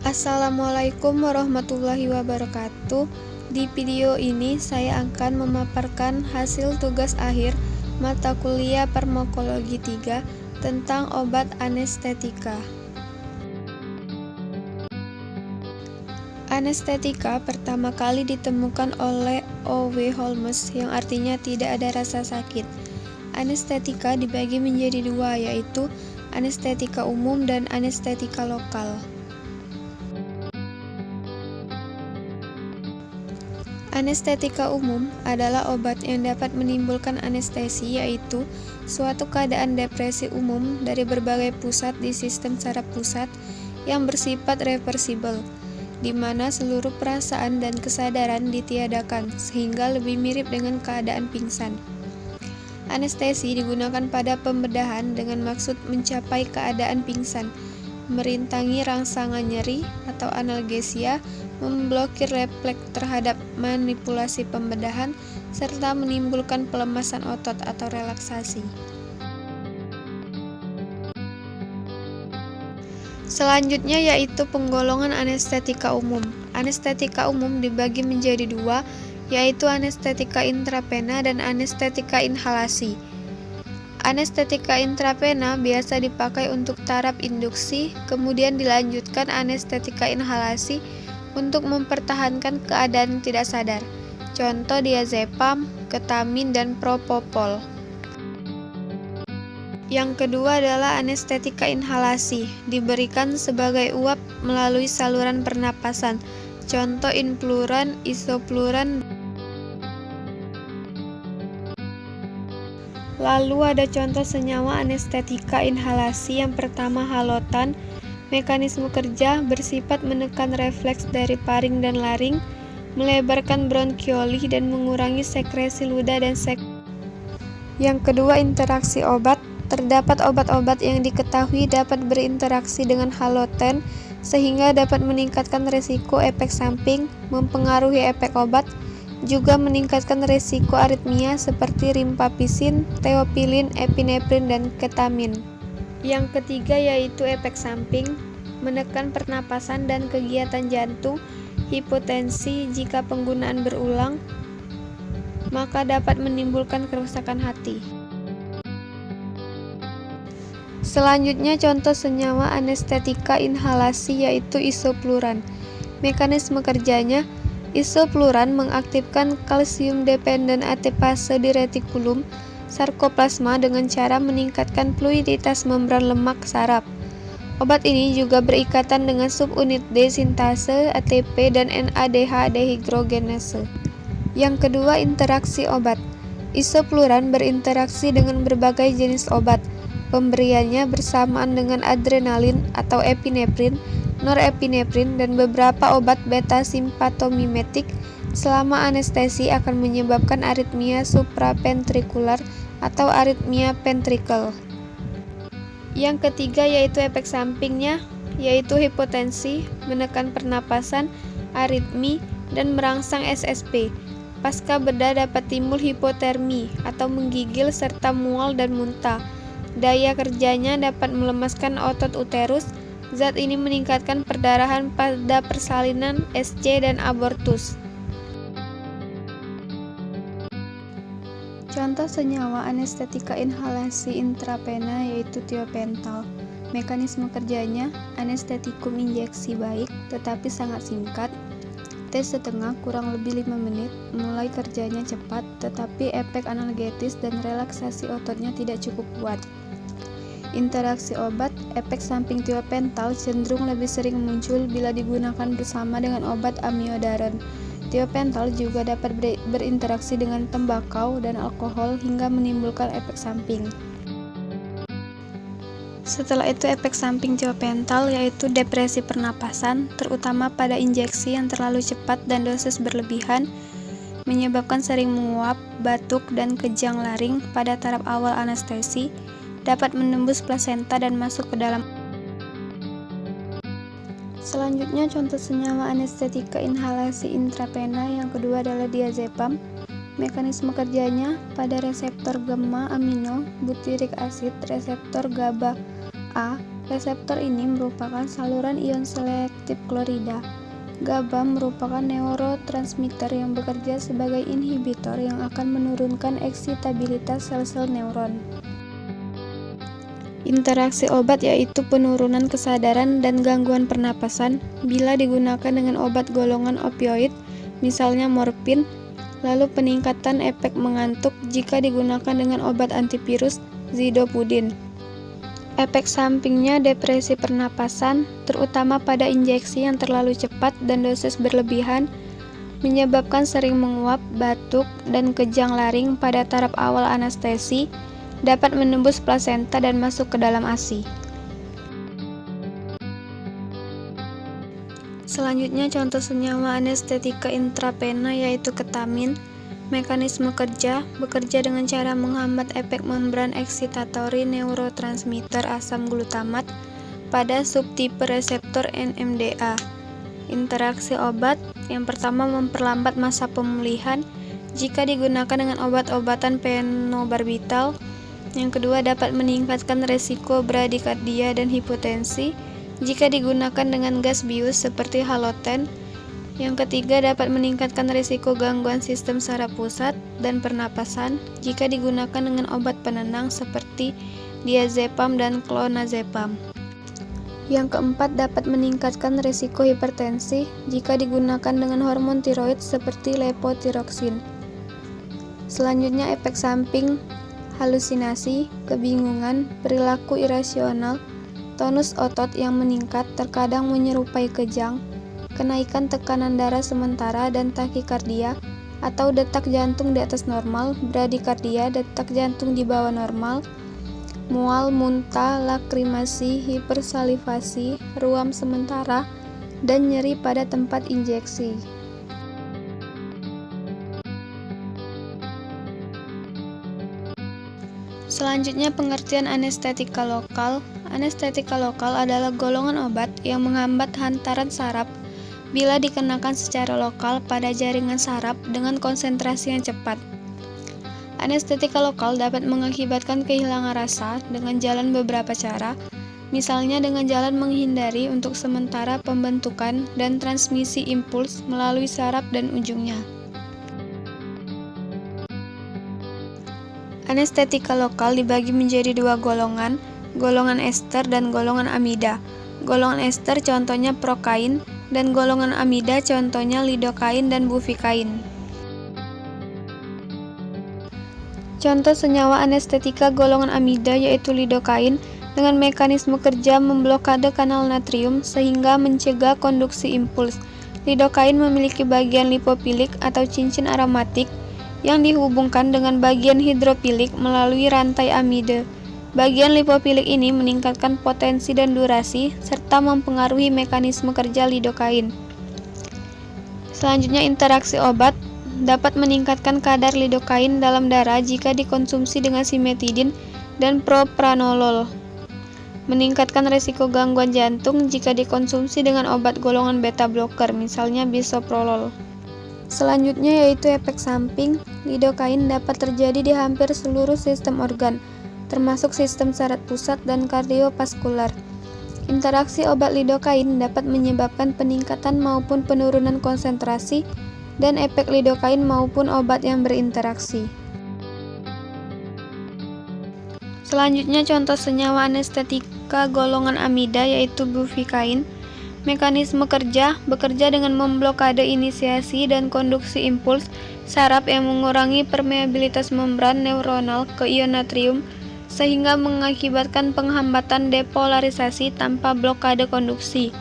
Assalamualaikum warahmatullahi wabarakatuh. Di video ini saya akan memaparkan hasil tugas akhir mata kuliah Farmakologi 3 tentang obat anestetika. Anestetika pertama kali ditemukan oleh O.W. Holmes, yang artinya tidak ada rasa sakit. Anestetika dibagi menjadi dua, yaitu anestetika umum dan anestetika lokal. Anestetika umum adalah obat yang dapat menimbulkan anestesi, yaitu suatu keadaan depresi umum dari berbagai pusat di sistem saraf pusat yang bersifat reversibel, di mana seluruh perasaan dan kesadaran ditiadakan sehingga lebih mirip dengan keadaan pingsan. Anestesi digunakan pada pembedahan dengan maksud mencapai keadaan pingsan, merintangi rangsangan nyeri atau analgesia, memblokir refleks terhadap manipulasi pembedahan, serta menimbulkan pelemasan otot atau relaksasi. Selanjutnya yaitu penggolongan anestetika umum. Anestetika umum dibagi menjadi dua, yaitu anestetika intravena dan anestetika inhalasi. Anestetika intravena biasa dipakai untuk taraf induksi, kemudian dilanjutkan anestetika inhalasi untuk mempertahankan keadaan tidak sadar. Contoh diazepam, ketamin, dan propofol. Yang kedua adalah anestetika inhalasi, diberikan sebagai uap melalui saluran pernapasan. Contoh influran, isofluran. Lalu ada contoh senyawa anestetika inhalasi. Yang pertama halotan. Mekanisme kerja bersifat menekan refleks dari paring dan laring, melebarkan bronkioli dan mengurangi sekresi ludah dan Yang kedua interaksi obat. Terdapat obat-obat yang diketahui dapat berinteraksi dengan haloten sehingga dapat meningkatkan resiko efek samping, mempengaruhi efek obat, juga meningkatkan resiko aritmia seperti rimpapisin, teopilin, epinefrin, dan ketamin. Yang ketiga yaitu efek samping, menekan pernapasan dan kegiatan jantung, hipotensi jika penggunaan berulang, maka dapat menimbulkan kerusakan hati. Selanjutnya contoh senyawa anestetika inhalasi yaitu isofluran. Mekanisme kerjanya, isofluran mengaktifkan kalsium dependent ATPase di retikulum sarkoplasma dengan cara meningkatkan fluiditas membran lemak saraf. Obat ini juga berikatan dengan subunit D sintase ATP dan NADH dehidrogenase. Yang kedua interaksi obat. Isofluran berinteraksi dengan berbagai jenis obat. Pemberiannya bersamaan dengan adrenalin atau epinefrin, norepinefrin, dan beberapa obat beta simpatomimetik. Selama anestesi akan menyebabkan aritmia supraventrikular atau aritmia ventrikel. Yang ketiga yaitu efek sampingnya, yaitu hipotensi, menekan pernapasan, aritmi, dan merangsang SSP. Pasca bedah dapat timbul hipotermi atau menggigil serta mual dan muntah. Daya kerjanya dapat melemaskan otot uterus. Zat ini meningkatkan perdarahan pada persalinan, SC, dan abortus. Contoh senyawa anestetika inhalasi intravena yaitu tiopental. Mekanisme kerjanya, anestetikum injeksi baik tetapi sangat singkat. Tes setengah kurang lebih 5 menit, mulai kerjanya cepat tetapi efek analgetis dan relaksasi ototnya tidak cukup kuat. Interaksi obat, efek samping tiopental cenderung lebih sering muncul bila digunakan bersama dengan obat amiodaron. Tiopental juga dapat berinteraksi dengan tembakau dan alkohol hingga menimbulkan efek samping. Setelah itu efek samping tiopental yaitu depresi pernapasan, terutama pada injeksi yang terlalu cepat dan dosis berlebihan, menyebabkan sering menguap, batuk, dan kejang laring pada taraf awal anestesi, dapat menembus plasenta dan masuk ke dalam. Selanjutnya contoh senyawa anestetika inhalasi intravena. Yang kedua adalah diazepam. Mekanisme kerjanya pada reseptor gamma amino butyric acid, reseptor GABA A, Reseptor ini merupakan saluran ion selektif klorida. GABA merupakan neurotransmitter yang bekerja sebagai inhibitor yang akan menurunkan eksitabilitas sel-sel neuron. Interaksi obat yaitu penurunan kesadaran dan gangguan pernapasan bila digunakan dengan obat golongan opioid, misalnya morfin, lalu peningkatan efek mengantuk jika digunakan dengan obat antivirus, zidopudin. Efek sampingnya depresi pernapasan, terutama pada injeksi yang terlalu cepat dan dosis berlebihan, menyebabkan sering menguap, batuk, dan kejang laring pada taraf awal anestesi, dapat menembus plasenta dan masuk ke dalam ASI. Selanjutnya contoh senyawa anestetika intravena yaitu ketamin. Mekanisme kerja, bekerja dengan cara menghambat efek membran eksitatori neurotransmitter asam glutamat pada subtipe reseptor NMDA. Interaksi obat, yang pertama memperlambat masa pemulihan jika digunakan dengan obat-obatan fenobarbital. Yang kedua dapat meningkatkan resiko bradikardia dan hipotensi jika digunakan dengan gas bius seperti haloten. Yang ketiga dapat meningkatkan risiko gangguan sistem saraf pusat dan pernapasan jika digunakan dengan obat penenang seperti diazepam dan clonazepam. Yang keempat dapat meningkatkan risiko hipertensi jika digunakan dengan hormon tiroid seperti levothyroxine. Selanjutnya efek samping, halusinasi, kebingungan, perilaku irasional, tonus otot yang meningkat terkadang menyerupai kejang, kenaikan tekanan darah sementara dan takikardia atau detak jantung di atas normal, bradikardia, detak jantung di bawah normal, mual, muntah, lakrimasi, hipersalivasi, ruam sementara, dan nyeri pada tempat injeksi. Selanjutnya pengertian anestetika lokal. Anestetika lokal adalah golongan obat yang menghambat hantaran saraf bila dikenakan secara lokal pada jaringan saraf dengan konsentrasi yang cepat. Anestetika lokal dapat mengakibatkan kehilangan rasa dengan jalan beberapa cara, misalnya dengan jalan menghindari untuk sementara pembentukan dan transmisi impuls melalui saraf dan ujungnya. Anestetika lokal dibagi menjadi dua golongan, golongan ester dan golongan amida. Golongan ester contohnya prokain, dan golongan amida contohnya lidokain dan bufikain. Contoh senyawa anestetika golongan amida yaitu lidokain dengan mekanisme kerja memblokade kanal natrium sehingga mencegah konduksi impuls. Lidokain memiliki bagian lipofilik atau cincin aromatik yang dihubungkan dengan bagian hidrofilik melalui rantai amide. Bagian lipofilik ini meningkatkan potensi dan durasi serta mempengaruhi mekanisme kerja lidokain. Selanjutnya interaksi obat dapat meningkatkan kadar lidokain dalam darah jika dikonsumsi dengan simetidin dan propranolol. Meningkatkan risiko gangguan jantung jika dikonsumsi dengan obat golongan beta blocker, misalnya bisoprolol. Selanjutnya yaitu efek samping. Lidokain dapat terjadi di hampir seluruh sistem organ, termasuk sistem saraf pusat dan kardiovaskular. Interaksi obat lidokain dapat menyebabkan peningkatan maupun penurunan konsentrasi dan efek lidokain maupun obat yang berinteraksi. Selanjutnya contoh senyawa anestetika golongan amida yaitu bufikain. Mekanisme kerja, bekerja dengan memblokade inisiasi dan konduksi impuls saraf yang mengurangi permeabilitas membran neuronal ke ion natrium sehingga mengakibatkan penghambatan depolarisasi tanpa blokade konduksi.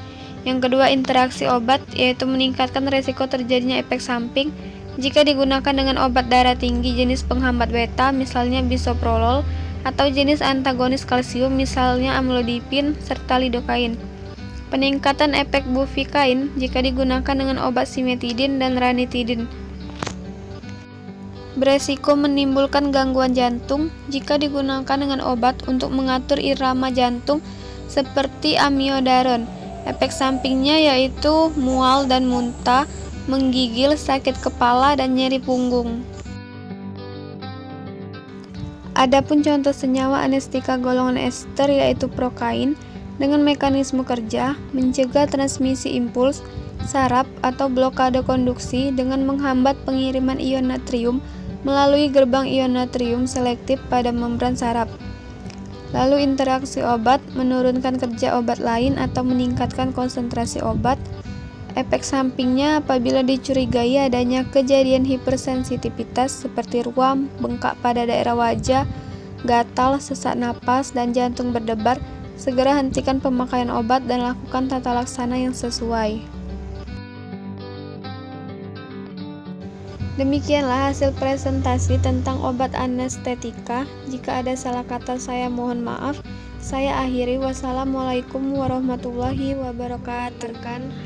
Yang kedua, interaksi obat yaitu meningkatkan risiko terjadinya efek samping jika digunakan dengan obat darah tinggi jenis penghambat beta misalnya bisoprolol atau jenis antagonis kalsium misalnya amlodipin serta lidokain. Peningkatan efek bufikain jika digunakan dengan obat simetidin dan ranitidin. Beresiko menimbulkan gangguan jantung jika digunakan dengan obat untuk mengatur irama jantung seperti amiodaron. Efek sampingnya yaitu mual dan muntah, menggigil, sakit kepala, dan nyeri punggung. Adapun contoh senyawa anestetika golongan ester yaitu prokain. Dengan mekanisme kerja, mencegah transmisi impuls, saraf atau blokade konduksi dengan menghambat pengiriman ion natrium melalui gerbang ion natrium selektif pada membran saraf. Lalu interaksi obat menurunkan kerja obat lain atau meningkatkan konsentrasi obat. Efek sampingnya apabila dicurigai adanya kejadian hipersensitivitas seperti ruam, bengkak pada daerah wajah, gatal, sesak napas, dan jantung berdebar, segera hentikan pemakaian obat dan lakukan tata laksana yang sesuai. Demikianlah hasil presentasi tentang obat anestetika. Jika ada salah kata saya mohon maaf. Saya akhiri. Wassalamualaikum warahmatullahi wabarakatuh.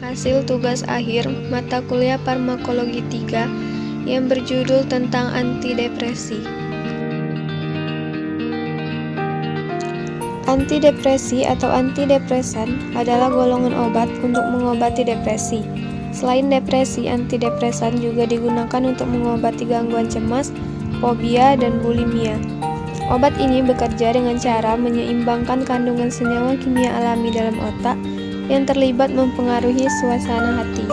Hasil tugas akhir mata kuliah farmakologi 3 yang berjudul tentang antidepresi. Antidepresi atau antidepresan adalah golongan obat untuk mengobati depresi. Selain depresi, antidepresan juga digunakan untuk mengobati gangguan cemas, fobia, dan bulimia. Obat ini bekerja dengan cara menyeimbangkan kandungan senyawa kimia alami dalam otak yang terlibat mempengaruhi suasana hati.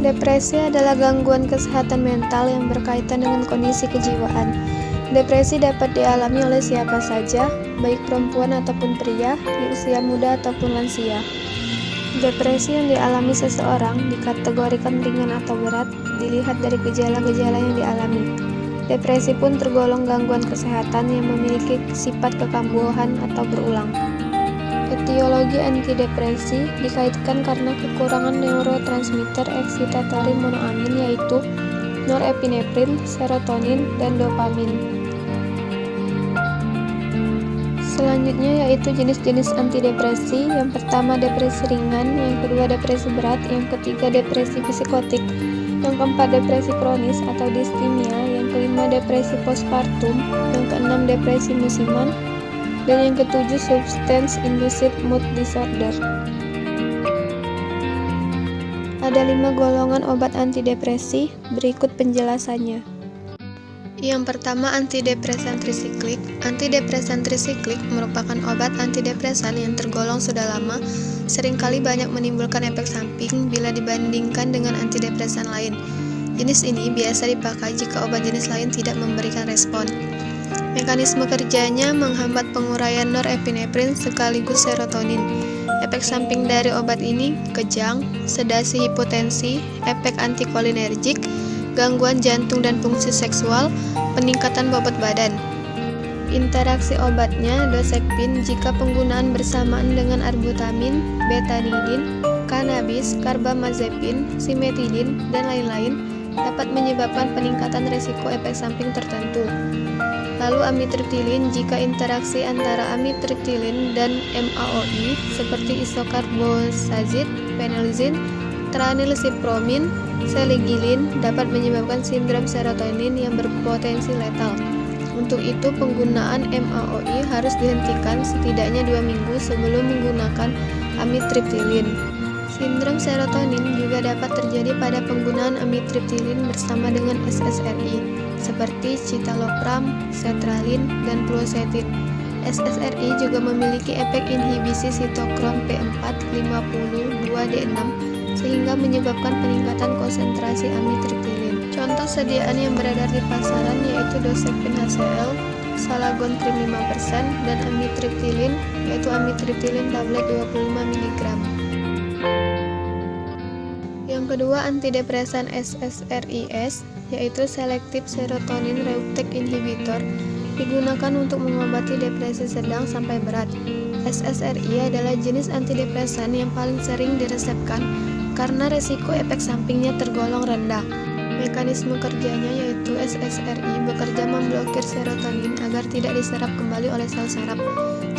Depresi adalah gangguan kesehatan mental yang berkaitan dengan kondisi kejiwaan. Depresi dapat dialami oleh siapa saja, baik perempuan ataupun pria, di usia muda ataupun lansia. Depresi yang dialami seseorang dikategorikan ringan atau berat dilihat dari gejala-gejala yang dialami. Depresi pun tergolong gangguan kesehatan yang memiliki sifat kekambuhan atau berulang. Etiologi antidepresi dikaitkan karena kekurangan neurotransmitter eksitatory monoamin yaitu norepinefrin, serotonin, dan dopamin. Selanjutnya yaitu jenis-jenis antidepresi. Yang pertama depresi ringan, yang kedua depresi berat, yang ketiga depresi psikotik, yang keempat depresi kronis atau distimia, yang kelima depresi postpartum, yang keenam depresi musiman, dan yang ketujuh substance induced mood disorder. Ada 5 golongan obat antidepresi, berikut penjelasannya. Yang pertama, antidepresan trisiklik. Antidepresan trisiklik merupakan obat antidepresan yang tergolong sudah lama, seringkali banyak menimbulkan efek samping bila dibandingkan dengan antidepresan lain. Jenis ini biasa dipakai jika obat jenis lain tidak memberikan respon. Mekanisme kerjanya menghambat penguraian norepinefrin sekaligus serotonin. Efek samping dari obat ini kejang, sedasi hipotensi, efek antikolinergik, gangguan jantung dan fungsi seksual, peningkatan bobot badan. Interaksi obatnya dosepin jika penggunaan bersamaan dengan arbutamin, betanidin, kanabis, karbamazepin, simetidin, dan lain-lain dapat menyebabkan peningkatan risiko efek samping tertentu. Lalu amitriptilin jika interaksi antara amitriptilin dan MAOI seperti isokarbosazid, phenelzin, tranilsipromin, seligilin dapat menyebabkan sindrom serotonin yang berpotensi letal. Untuk itu, penggunaan MAOI harus dihentikan setidaknya 2 minggu sebelum menggunakan amitriptilin. Sindrom serotonin juga dapat terjadi pada penggunaan amitriptilin bersama dengan SSRI, seperti citalopram, sertralin, dan fluoxetine. SSRI juga memiliki efek inhibisi sitokrom P450-2D6 sehingga menyebabkan peningkatan konsentrasi amitriptilin. Contoh sediaan yang beredar di pasaran yaitu dosepin HCl, salagon krim 5%, dan amitriptilin yaitu amitriptilin tablet 25 mg. Yang kedua, antidepresan SSRIs yaitu selective serotonin reuptake inhibitor digunakan untuk mengobati depresi sedang sampai berat. SSRI adalah jenis antidepresan yang paling sering diresepkan karena resiko efek sampingnya tergolong rendah. Mekanisme kerjanya yaitu SSRI bekerja memblokir serotonin agar tidak diserap kembali oleh sel saraf.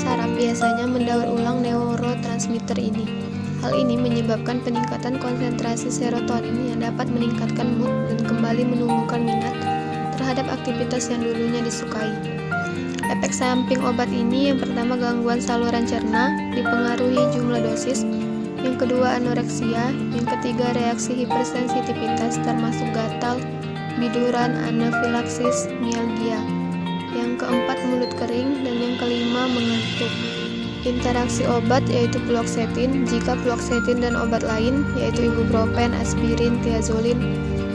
Saraf biasanya mendaur ulang neurotransmitter ini. Hal ini menyebabkan peningkatan konsentrasi serotonin yang dapat meningkatkan mood dan kembali menumbuhkan minat terhadap aktivitas yang dulunya disukai. Efek samping obat ini yang pertama gangguan saluran cerna, dipengaruhi jumlah dosis, yang kedua anoreksia, yang ketiga reaksi hipersensitivitas termasuk gatal, biduran, anafilaksis, mialgia, yang keempat mulut kering, dan yang kelima mengantuk. Interaksi obat yaitu fluoxetine. Jika fluoxetine dan obat lain yaitu ibuprofen, aspirin, thiazolin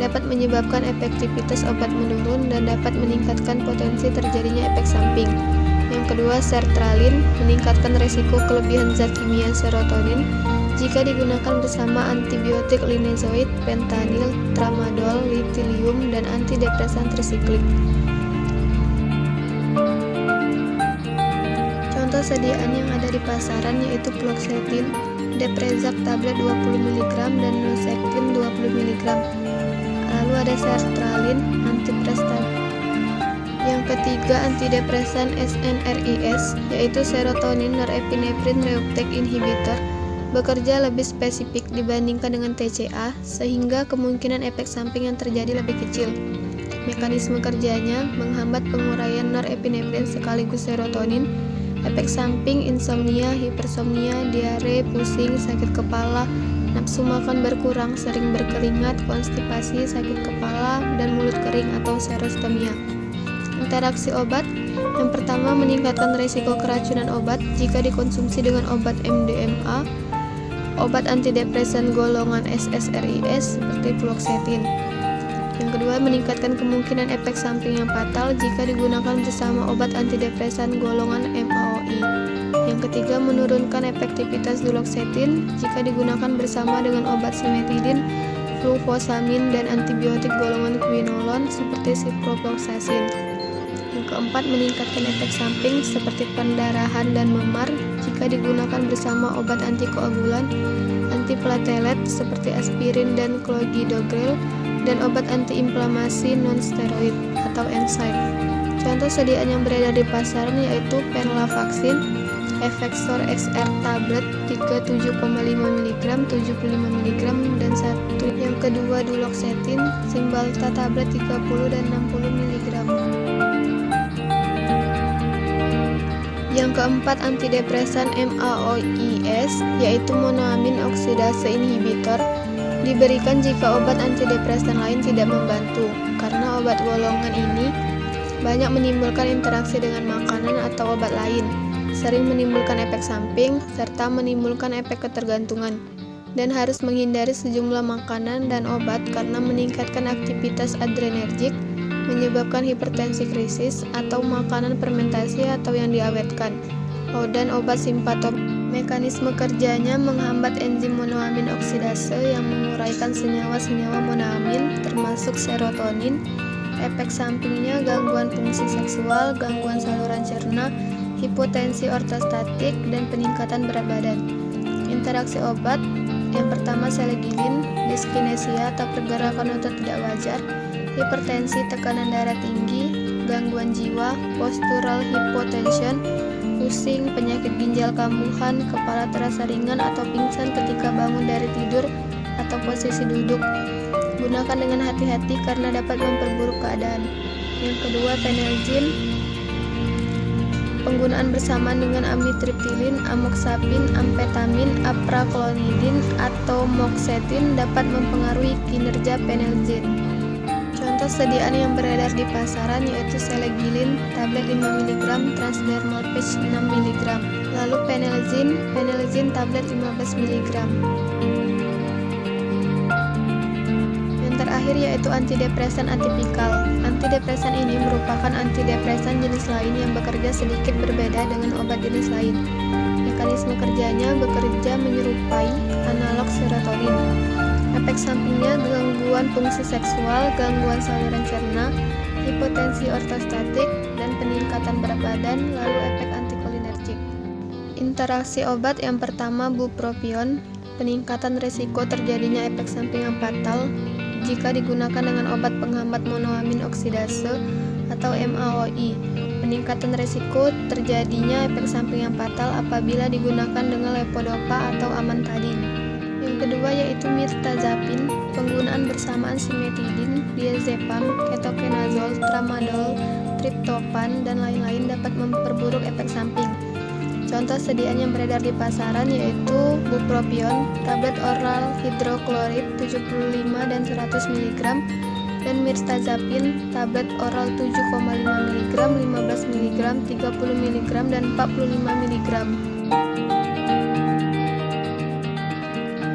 dapat menyebabkan efektivitas obat menurun dan dapat meningkatkan potensi terjadinya efek samping. Yang kedua, sertralin meningkatkan resiko kelebihan zat kimia serotonin jika digunakan bersama antibiotik linezolid, fentanyl, tramadol, lithium, dan antidepresan trisiklik. Contoh sediaan yang ada di pasaran yaitu fluoxetine, Deprezak tablet 20 mg dan Norceptin 20 mg. Lalu ada sertralin, antidepresan. Yang ketiga, antidepresan SNRIs yaitu serotonin norepinephrine reuptake inhibitor, bekerja lebih spesifik dibandingkan dengan TCA sehingga kemungkinan efek samping yang terjadi lebih kecil. Mekanisme kerjanya menghambat penguraian norepinefrin sekaligus serotonin. Efek samping insomnia, hipersomnia, diare, pusing, sakit kepala, nafsu makan berkurang, sering berkeringat, konstipasi, sakit kepala, dan mulut kering atau serostemia. Interaksi obat yang pertama meningkatkan risiko keracunan obat jika dikonsumsi dengan obat MDMA, obat antidepresan golongan SSRIs seperti fluoxetine. Yang kedua, meningkatkan kemungkinan efek samping yang fatal jika digunakan bersama obat antidepresan golongan MAOI. Yang ketiga, menurunkan efektivitas duloxetine jika digunakan bersama dengan obat simetidin, fluvoxamine, dan antibiotik golongan quinolone seperti ciprofloxacin. Yang keempat, meningkatkan efek samping seperti pendarahan dan memar jika digunakan bersama obat antikoagulan, antiplatelet seperti aspirin dan clopidogrel, dan obat antiinflamasi non-steroid atau NSAID. Contoh sediaan yang beredar di pasaran yaitu venlafaxine, Effexor XR tablet 37,5 mg, 75 mg, dan satu. Yang kedua, duloxetine, Cymbalta tablet 30 dan 60 mg. Yang keempat, antidepresan MAOIs yaitu monoamin oksidase inhibitor, diberikan jika obat antidepresan lain tidak membantu, karena obat golongan ini banyak menimbulkan interaksi dengan makanan atau obat lain, sering menimbulkan efek samping, serta menimbulkan efek ketergantungan, dan harus menghindari sejumlah makanan dan obat karena meningkatkan aktivitas adrenergik, menyebabkan hipertensi krisis, atau makanan fermentasi atau yang diawetkan. Dan obat simpatok. Mekanisme kerjanya menghambat enzim monoamin oksidase yang menguraikan senyawa-senyawa monoamin termasuk serotonin. Efek sampingnya gangguan fungsi seksual, gangguan saluran cerna, hipotensi ortostatik, dan peningkatan berat badan. Interaksi obat yang pertama, selegilin, dyskinesia atau pergerakan otot tidak wajar, hipertensi, tekanan darah tinggi, gangguan jiwa, postural hypotension, pusing, penyakit ginjal kambuhan, kepala terasa ringan atau pingsan ketika bangun dari tidur atau posisi duduk. Gunakan dengan hati-hati karena dapat memperburuk keadaan. Yang kedua, Phenelzin. Penggunaan bersamaan dengan amitriptilin, amoxapin, amfetamin, apraklonidin, atau moxetin dapat mempengaruhi kinerja Phenelzin. Contoh sediaan yang beredar di pasaran yaitu selegilin, tablet 5 mg, transdermal patch 6 mg. Lalu Phenelzin tablet 15 mg. Yang terakhir yaitu antidepresan atipikal. Antidepresan ini merupakan antidepresan jenis lain yang bekerja sedikit berbeda dengan obat jenis lain. Mekanisme kerjanya bekerja menyerupai analog serotonin. Efek sampingnya gangguan fungsi seksual, gangguan saluran cerna, hipotensi ortostatik, dan peningkatan berat badan, lalu efek antikolinergik. Interaksi obat yang pertama, bupropion, peningkatan risiko terjadinya efek samping yang fatal jika digunakan dengan obat penghambat monoamin oksidase atau MAOI. Peningkatan risiko terjadinya efek samping yang fatal apabila digunakan dengan levodopa atau amantadin. Yang kedua yaitu mirtazapin, penggunaan bersamaan simetidin, diazepam, ketoconazole, tramadol, triptopan, dan lain-lain dapat memperburuk efek samping. Contoh sediaan yang beredar di pasaran yaitu bupropion, tablet oral hidroklorid 75 dan 100 mg, dan mirtazapin, tablet oral 7,5 mg, 15 mg, 30 mg, dan 45 mg.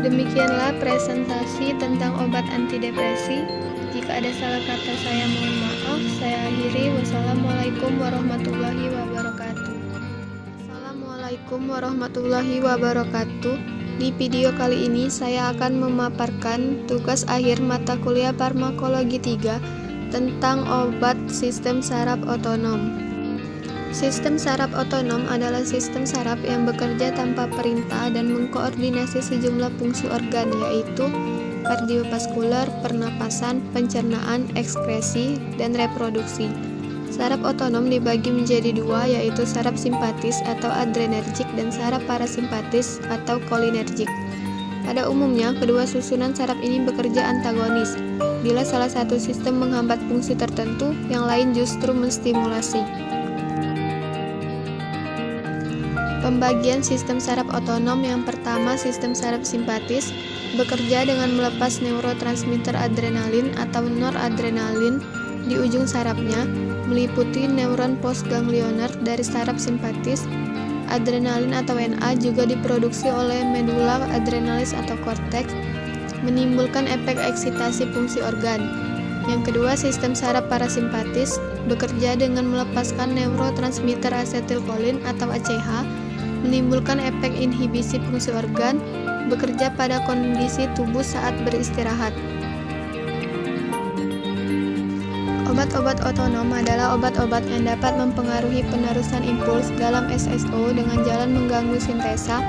Demikianlah presentasi tentang obat antidepresi. Jika ada salah kata saya mohon maaf. Saya akhiri. Wassalamualaikum warahmatullahi wabarakatuh. Assalamualaikum warahmatullahi wabarakatuh. Di video kali ini saya akan memaparkan tugas akhir mata kuliah farmakologi 3 tentang obat sistem saraf otonom. Sistem saraf otonom adalah sistem saraf yang bekerja tanpa perintah dan mengkoordinasi sejumlah fungsi organ, yaitu kardiovaskuler, pernapasan, pencernaan, ekskresi, dan reproduksi. Saraf otonom dibagi menjadi dua, yaitu saraf simpatis atau adrenergik dan saraf parasimpatis atau kolinergik. Pada umumnya, kedua susunan saraf ini bekerja antagonis. Bila salah satu sistem menghambat fungsi tertentu, yang lain justru menstimulasi. Pembagian sistem saraf otonom yang pertama, sistem saraf simpatis, bekerja dengan melepas neurotransmitter adrenalin atau noradrenalin di ujung sarafnya, meliputi neuron postganglioner dari saraf simpatis. Adrenalin atau NA juga diproduksi oleh medula adrenalis atau korteks, menimbulkan efek eksitasi fungsi organ. Yang kedua, sistem saraf parasimpatis, bekerja dengan melepaskan neurotransmitter asetilkolin atau ACH, menimbulkan efek inhibisi fungsi organ, bekerja pada kondisi tubuh saat beristirahat. Obat-obat otonom adalah obat-obat yang dapat mempengaruhi penerusan impuls dalam SSO dengan jalan mengganggu sintesa,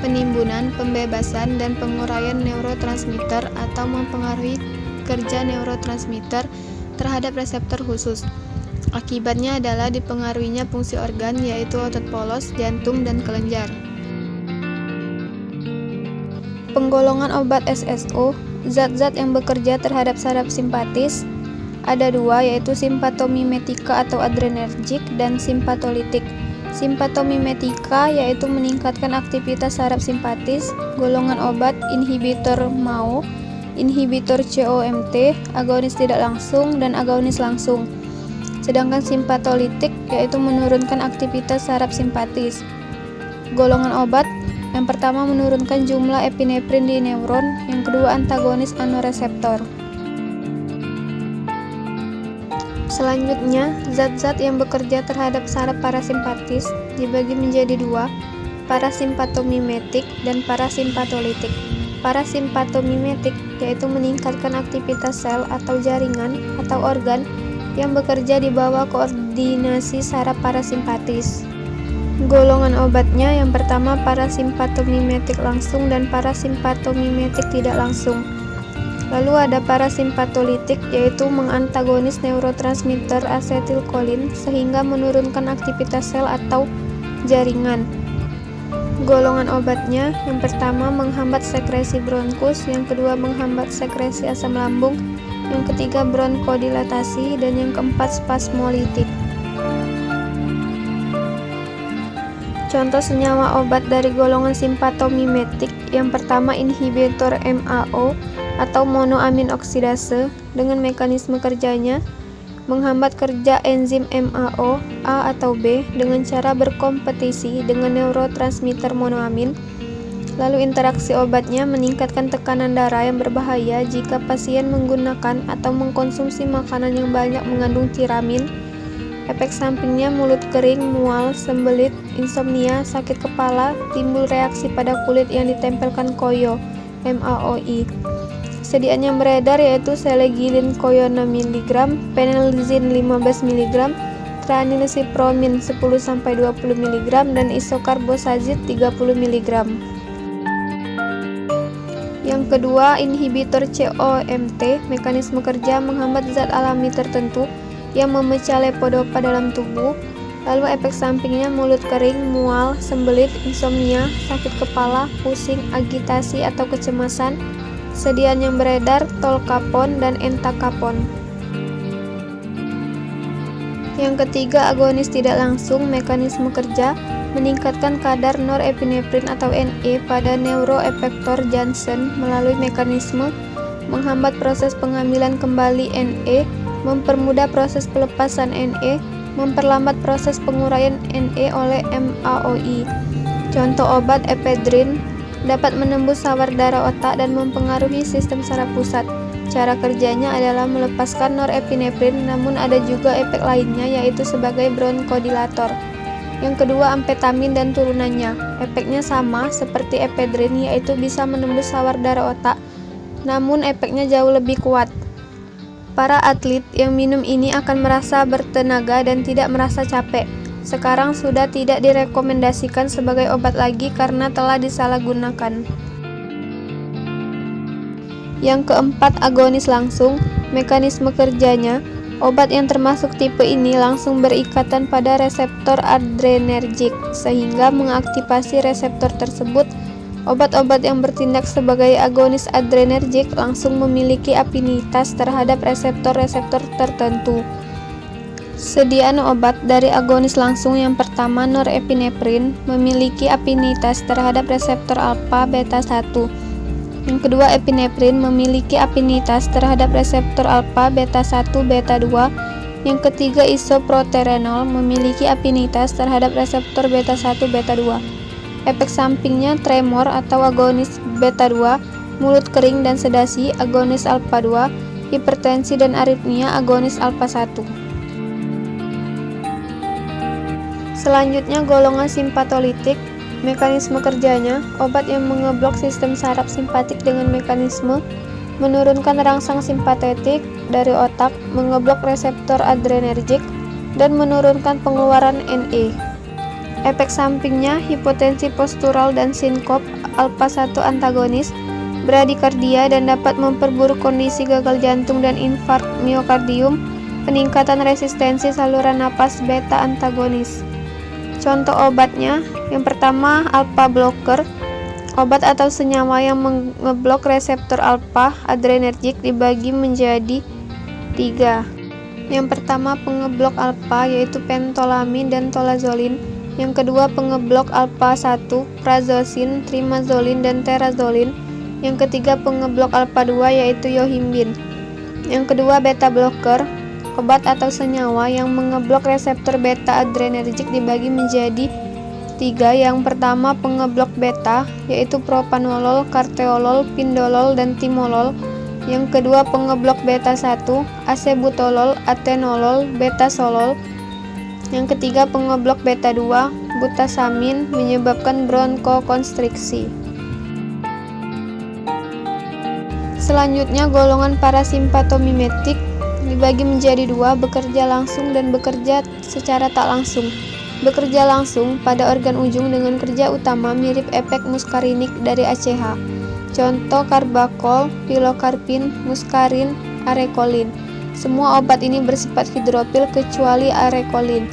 penimbunan, pembebasan, dan penguraian neurotransmitter atau mempengaruhi kerja neurotransmitter terhadap reseptor khusus. Akibatnya adalah dipengaruhinya fungsi organ, yaitu otot polos, jantung, dan kelenjar. Penggolongan obat SSO, zat-zat yang bekerja terhadap saraf simpatis, ada dua, yaitu simpatomimetika atau adrenergik dan simpatolitik. Simpatomimetika yaitu meningkatkan aktivitas saraf simpatis. Golongan obat inhibitor MAO, inhibitor COMT, agonis tidak langsung, dan agonis langsung. Sedangkan simpatolitik yaitu menurunkan aktivitas saraf simpatis. Golongan obat yang pertama menurunkan jumlah epinefrin di neuron, yang kedua antagonis anoreseptor. Selanjutnya, zat-zat yang bekerja terhadap saraf parasimpatis dibagi menjadi dua, parasimpatomimetik dan parasimpatolitik. Parasimpatomimetik yaitu meningkatkan aktivitas sel atau jaringan atau organ yang bekerja di bawah koordinasi saraf parasimpatis. Golongan obatnya yang pertama parasimpatomimetik langsung dan parasimpatomimetik tidak langsung. Lalu ada parasimpatolitik yaitu mengantagonis neurotransmitter asetilkolin sehingga menurunkan aktivitas sel atau jaringan. Golongan obatnya yang pertama menghambat sekresi bronkus, yang kedua menghambat sekresi asam lambung, yang ketiga bronkodilatasi, dan yang keempat spasmolitik. Contoh senyawa obat dari golongan simpatomimetik yang pertama inhibitor MAO atau monoamin oksidase. Dengan mekanisme kerjanya menghambat kerja enzim MAO A atau B dengan cara berkompetisi dengan neurotransmitter monoamin. Lalu interaksi obatnya meningkatkan tekanan darah yang berbahaya jika pasien menggunakan atau mengkonsumsi makanan yang banyak mengandung tiramin. Efek sampingnya mulut kering, mual, sembelit, insomnia, sakit kepala, timbul reaksi pada kulit yang ditempelkan koyo MAOI. Sediaan yang beredar yaitu selegilin koyo 6 mg, penelzin 15 mg, tranilsipromin 10-20 mg, dan isokarbosazid 30 mg. Yang kedua, inhibitor COMT, mekanisme kerja menghambat zat alami tertentu yang memecah levodopa dalam tubuh. Lalu efek sampingnya mulut kering, mual, sembelit, insomnia, sakit kepala, pusing, agitasi atau kecemasan. Sediaan yang beredar tolkapon dan entacapon. Yang ketiga, agonis tidak langsung, mekanisme kerja meningkatkan kadar norepinefrin atau NE pada neuroefektor Janssen melalui mekanisme menghambat proses pengambilan kembali NE, mempermudah proses pelepasan NE, memperlambat proses penguraian NE oleh MAOI. Contoh obat ephedrine dapat menembus sawar darah otak dan mempengaruhi sistem saraf pusat. Cara kerjanya adalah melepaskan norepinefrin, namun ada juga efek lainnya yaitu sebagai bronkodilator. Yang kedua, amfetamin dan turunannya. Efeknya sama seperti ephedrine, yaitu bisa menembus sawar darah otak, namun efeknya jauh lebih kuat. Para atlet yang minum ini akan merasa bertenaga dan tidak merasa capek. Sekarang sudah tidak direkomendasikan sebagai obat lagi karena telah disalahgunakan. Yang keempat, agonis langsung. Mekanisme kerjanya, obat yang termasuk tipe ini langsung berikatan pada reseptor adrenergik, sehingga mengaktifasi reseptor tersebut. Obat-obat yang bertindak sebagai agonis adrenergik langsung memiliki afinitas terhadap reseptor-reseptor tertentu. Sediaan obat dari agonis langsung yang pertama, norepinefrin, memiliki afinitas terhadap reseptor alfa beta 1. Yang kedua, epinefrin, memiliki afinitas terhadap reseptor alfa beta 1 beta 2. Yang ketiga, isoproterenol, memiliki afinitas terhadap reseptor beta 1 beta 2. Efek sampingnya tremor atau agonis beta 2, mulut kering dan sedasi, agonis alfa 2, hipertensi dan aritmia, agonis alfa 1. Selanjutnya, golongan simpatolitik. Mekanisme kerjanya, obat yang mengeblok sistem saraf simpatik dengan mekanisme menurunkan rangsang simpatetik dari otak, mengeblok reseptor adrenergik, dan menurunkan pengeluaran Ne. Efek sampingnya hipotensi postural dan sinkop, alfa 1 antagonis, bradikardia dan dapat memperburuk kondisi gagal jantung dan infark miokardium, peningkatan resistensi saluran napas beta antagonis. Contoh obatnya, yang pertama alpha blocker, obat atau senyawa yang mengeblok reseptor alpha adrenergik dibagi menjadi 3. Yang pertama pengeblok alpha yaitu pentolamin dan tolazolin. Yang kedua pengeblok alpha 1, prazosin, trimazolin dan terazolin. Yang ketiga pengeblok alpha 2 yaitu yohimbin. Yang kedua beta blocker, obat atau senyawa yang mengeblok reseptor beta adrenergik dibagi menjadi 3. Yang pertama pengeblok beta yaitu propanolol, karteolol, pindolol dan timolol. Yang kedua pengeblok beta 1, acebutolol, atenolol, betasolol. Yang ketiga pengeblok beta 2, butasamin, menyebabkan bronkokonstriksi. Selanjutnya, golongan parasimpatomimetik dibagi menjadi 2, bekerja langsung dan bekerja secara tak langsung. Bekerja langsung pada organ ujung dengan kerja utama mirip efek muskarinik dari ACH. Contoh karbakol, pilokarpin, muskarin, arekolin. Semua obat ini bersifat hidrofil kecuali arekolin.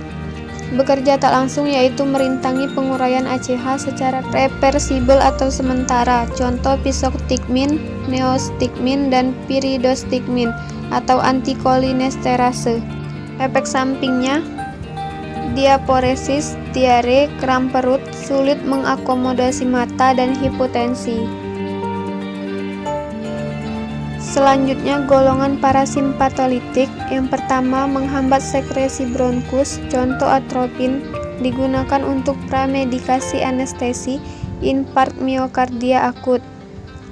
Bekerja tak langsung yaitu merintangi penguraian ACH secara reversibel atau sementara. Contoh pisoktigmin, neostigmin, dan piridostigmin atau antikolinesterase. Efek sampingnya diaporesis, diare, kram perut, sulit mengakomodasi mata, dan hipotensi. Selanjutnya, golongan parasimpatolitik. Yang pertama, menghambat sekresi bronkus, contoh atropin, digunakan untuk pramedikasi anestesi infark miokardia akut.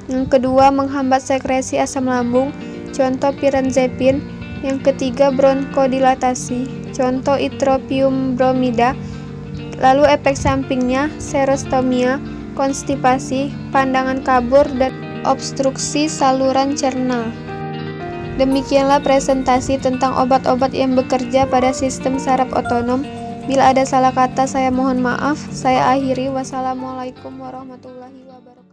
Yang kedua, menghambat sekresi asam lambung, contoh pirenzepin. Yang ketiga, bronkodilatasi, contoh itropium bromida. Lalu efek sampingnya serostomia, konstipasi, pandangan kabur, dan obstruksi saluran cerna. Demikianlah presentasi tentang obat-obat yang bekerja pada sistem saraf otonom. Bila ada salah kata, saya mohon maaf. Saya akhiri. Wassalamualaikum warahmatullahi wabarakatuh.